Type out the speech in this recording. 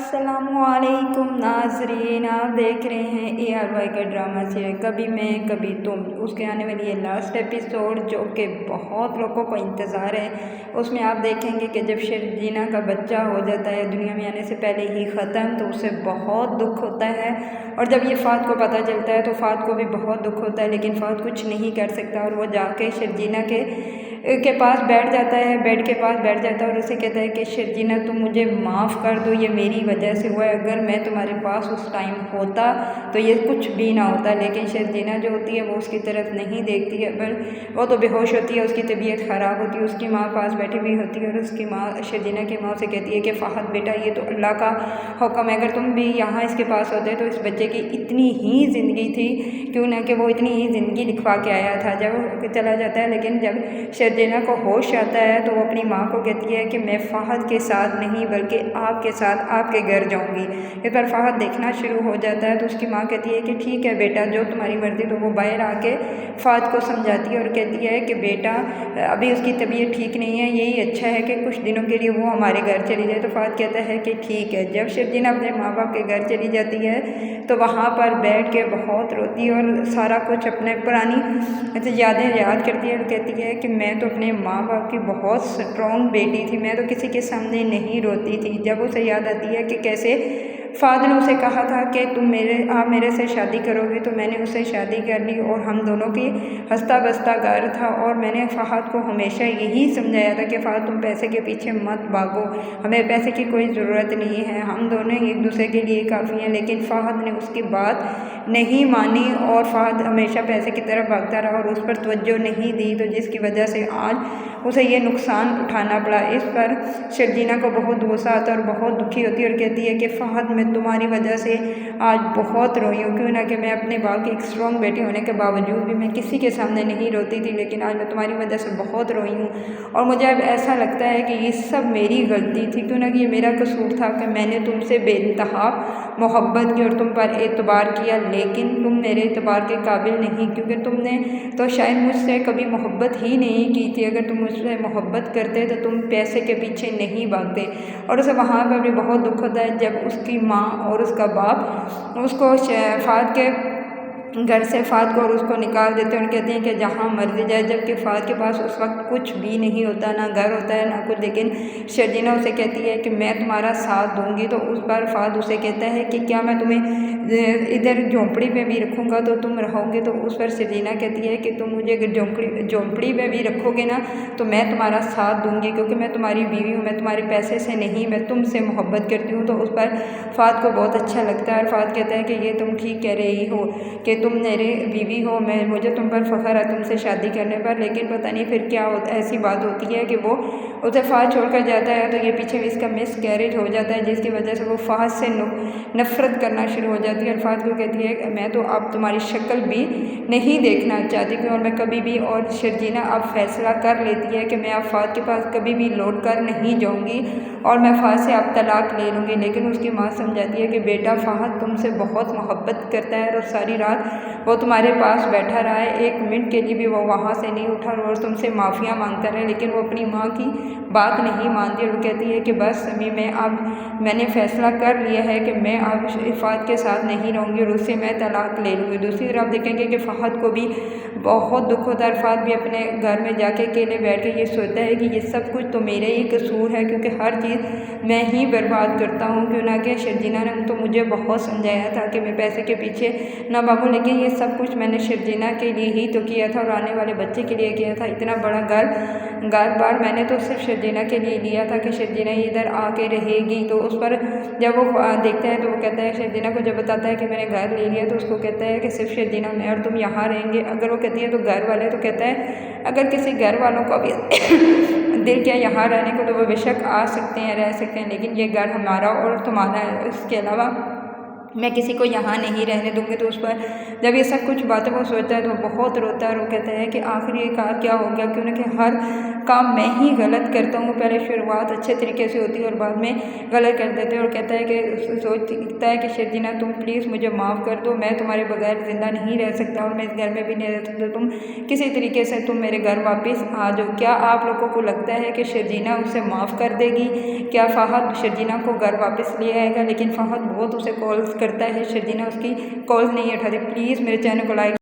अस्सलामुअलैकुम नाज़रीन, आप देख रहे हैं ARY का ड्रामा सीरियल कभी मैं कभी तुम। उसके आने वाली ये लास्ट एपिसोड जो कि बहुत लोगों को इंतज़ार है। उसमें आप देखेंगे कि जब शर्जीना का बच्चा हो जाता है दुनिया में आने से पहले ही ख़त्म, तो उसे बहुत दुख होता है। और जब ये फ़ात को पता चलता है तो फ़ात को भी बहुत दुख होता है, लेकिन फ़ात कुछ नहीं कर सकता और वो जाके शर्जीना के पास बैठ जाता है, बेड के पास बैठ जाता है और उसे कहता है कि शर्जीना तुम मुझे माफ़ कर दो, ये मेरी वजह से हुआ है। अगर मैं तुम्हारे पास उस टाइम होता तो ये कुछ भी ना होता। लेकिन शर्जीना जो होती है वो उसकी तरफ नहीं देखती है, पर वो तो बेहोश होती है, उसकी तबीयत ख़राब होती है। उसकी माँ पास बैठी हुई होती है और उसकी माँ शर्जीना की माँ से कहती है कि फ़हद बेटा, ये तो अल्लाह का हुक्म है, अगर तुम भी यहाँ इसके पास होते तो इस बच्चे की इतनी ही ज़िंदगी थी, क्यों ना कि वो इतनी ही ज़िंदगी लिखवा के आया था। जब वो चला जाता है, लेकिन जब शर्जीना को होश आता है तो वो अपनी माँ को कहती है कि मैं फ़हद के साथ नहीं बल्कि आपके साथ आपके घर जाऊँगी। इस पर फ़हद देखना शुरू हो जाता है तो उसकी माँ कहती है कि ठीक है बेटा, जो तुम्हारी मर्ज़ी। तो वो बाहर आके फ़हद को समझाती है और कहती है कि बेटा अभी उसकी तबीयत ठीक नहीं है, यही अच्छा है कि कुछ दिनों के लिए वो हमारे घर चली जाए। तो फ़हद कहता है कि ठीक है। जब शर्जीना अपने माँ बाप के घर चली जाती है तो वहाँ पर बैठ के बहुत रोती है और सारा कुछ अपने पुरानी यादें याद करती है और कहती है कि मैं तो अपने माँ बाप की बहुत स्ट्रॉन्ग बेटी थी, मैं तो किसी के सामने नहीं रोती थी। जब उसे याद आती है कि कैसे फ़ादर ने उसे कहा था कि आप मेरे से शादी करोगे, तो मैंने उससे शादी कर ली और हम दोनों की हंसता बसता घर था। और मैंने फ़हद को हमेशा यही समझाया था कि फ़हद तुम पैसे के पीछे मत भागो, हमें पैसे की कोई ज़रूरत नहीं है, हम दोनों एक दूसरे के लिए काफ़ी हैं। लेकिन फ़हद ने उसकी बात नहीं मानी और फ़हद हमेशा पैसे की तरफ भागता रहा और उस पर तवज्जो नहीं दी, तो जिसकी वजह से आज उसे ये नुकसान उठाना पड़ा। इस पर शर्जीना को बहुत गुस्सा आता है और बहुत दुखी होती है और कहती है कि फ़हद मैं तुम्हारी वजह से आज बहुत रोई हूँ, क्यों ना कि मैं अपने बाप की एक स्ट्रॉन्ग बेटी होने के बावजूद भी मैं किसी के सामने नहीं रोती थी, लेकिन आज मैं तुम्हारी वजह से बहुत रोई हूँ। और मुझे अब ऐसा लगता है कि ये सब मेरी गलती थी, क्यों ना कि ये मेरा कसूर था कि मैंने तुमसे बेइंतहा मोहब्बत की और तुम पर एतबार किया, लेकिन तुम मेरे एतबार के काबिल नहीं, क्योंकि तुमने तो शायद मुझसे कभी मोहब्बत ही नहीं की थी। अगर तुम मुझसे मोहब्बत करते तो तुम पैसे के पीछे नहीं भागते। और उसे वहाँ पर भी बहुत दुख होता है जब उसकी माँ और उसका बाप उसको फ़हद के घर से फ़हद को और उसको निकाल देते हैं और कहते हैं कि जहाँ मर्जी जाए, जबकि फ़हद के पास उस वक्त कुछ भी नहीं होता, ना घर होता है ना कुछ। लेकिन शर्जीना उसे कहती है कि मैं तुम्हारा साथ दूंगी। तो उस बार फ़हद उसे कहता है कि क्या मैं तुम्हें इधर झोंपड़ी में भी रखूँगा तो तुम रहोगे। तो उस पर शर्जीना कहती है कि तुम मुझे अगर झोंपड़ी में भी रखोगे ना तो मैं तुम्हारा साथ दूँगी, क्योंकि मैं तुम्हारी बीवी हूँ, मैं तुम्हारे पैसे से नहीं, मैं तुमसे मोहब्बत करती हूँ। तो उस पर फ़हद को बहुत अच्छा लगता है और फ़हद कहता है कि ये तुम ठीक कह रही हो कि तुम मेरे बीवी हो, मुझे तुम पर फ़ख्र है तुमसे शादी करने पर। लेकिन पता नहीं फिर क्या होता है, ऐसी बात होती है कि वो उसे फ़हद छोड़कर जाता है तो ये पीछे भी इसका मिस कैरेज हो जाता है, जिसकी वजह से वो फ़हद से नफ़रत करना शुरू हो जाती है और फ़हद को कहती है कि मैं तो अब तुम्हारी शक्ल भी नहीं देखना चाहती थी और मैं कभी भी। और शर्जीना अब फैसला कर लेती है कि मैं अब फ़हद के पास कभी भी लौट कर नहीं जाऊँगी और मैं फ़हद से अब तलाक ले लूँगी। लेकिन उसकी माँ समझाती है कि बेटा फ़हद तुमसे बहुत मोहब्बत करता है और सारी रात वो तुम्हारे पास बैठा रहा है, एक मिनट के लिए भी वो वहाँ से नहीं उठा और तुमसे माफ़िया मांगता रहा। लेकिन वो अपनी माँ की बात नहीं मानती और कहती है कि बस अम्मी मैंने फ़ैसला कर लिया है कि मैं अब फ़हद के साथ नहीं रहूँगी और उससे मैं तलाक ले लूँगी। दूसरी तरफ देखेंगे कि फ़हद को भी बहुत दुख होता है। फ़हद भी अपने घर में जाके अकेले बैठ के ये सोचता है कि ये सब कुछ तो मेरा ही कसूर है, क्योंकि हर चीज़ मैं ही बर्बाद करता हूँ। क्यों ना कि शर्जीना ने तो मुझे बहुत समझाया था कि मैं पैसे के पीछे ना भागूँ, लेकिन ये सब कुछ मैंने शर्जीना के लिए ही तो किया था और आने वाले बच्चे के लिए किया था। इतना बड़ा घर बार मैंने तो सिर्फ शर्जीना के लिए लिया था कि शर्जीना इधर आके रहेगी। तो उस पर जब वो देखता है तो वो कहता है, शर्जीना को जब बताता है कि मैंने घर ले लिया, तो उसको कहता है कि सिर्फ शर्जीना मैं और तुम यहाँ रहेंगे। अगर वो कहती है तो घर वाले, तो कहता है अगर किसी घर वालों को भी दिल किया यहाँ रहने को तो वो बेशक आ सकते हैं, रह सकते हैं, लेकिन ये घर हमारा और तुम्हारा है। इसके अलावा मैं किसी को यहाँ नहीं रहने दूँगी। तो उस पर जब ये सब कुछ बातें वो सोचता है तो बहुत रोता है और वो कहता है कि आखिर ये क्या हो गया, क्यों ना कि हर काम मैं ही गलत करता हूँ। पहले शुरुआत अच्छे तरीके से होती है और बाद में गलत कर देते हैं। और कहता है कि सोचता है कि शर्जीना तुम प्लीज़ मुझे माफ़ कर दो, मैं तुम्हारे बगैर ज़िंदा नहीं रह सकता और मैं इस घर में भी नहीं रह सकता। तुम किसी तरीके से तुम मेरे घर वापस आ जाओ। क्या आप लोगों को लगता है कि शर्जीना उसे माफ़ कर देगी? क्या फ़हद शर्जीना को घर वापस ले आएगा? लेकिन फ़हद बहुत उसे कॉल्स करता है, शर्जीना उसकी कॉल्स नहीं उठाती। प्लीज़ मेरे चैनल को लाइक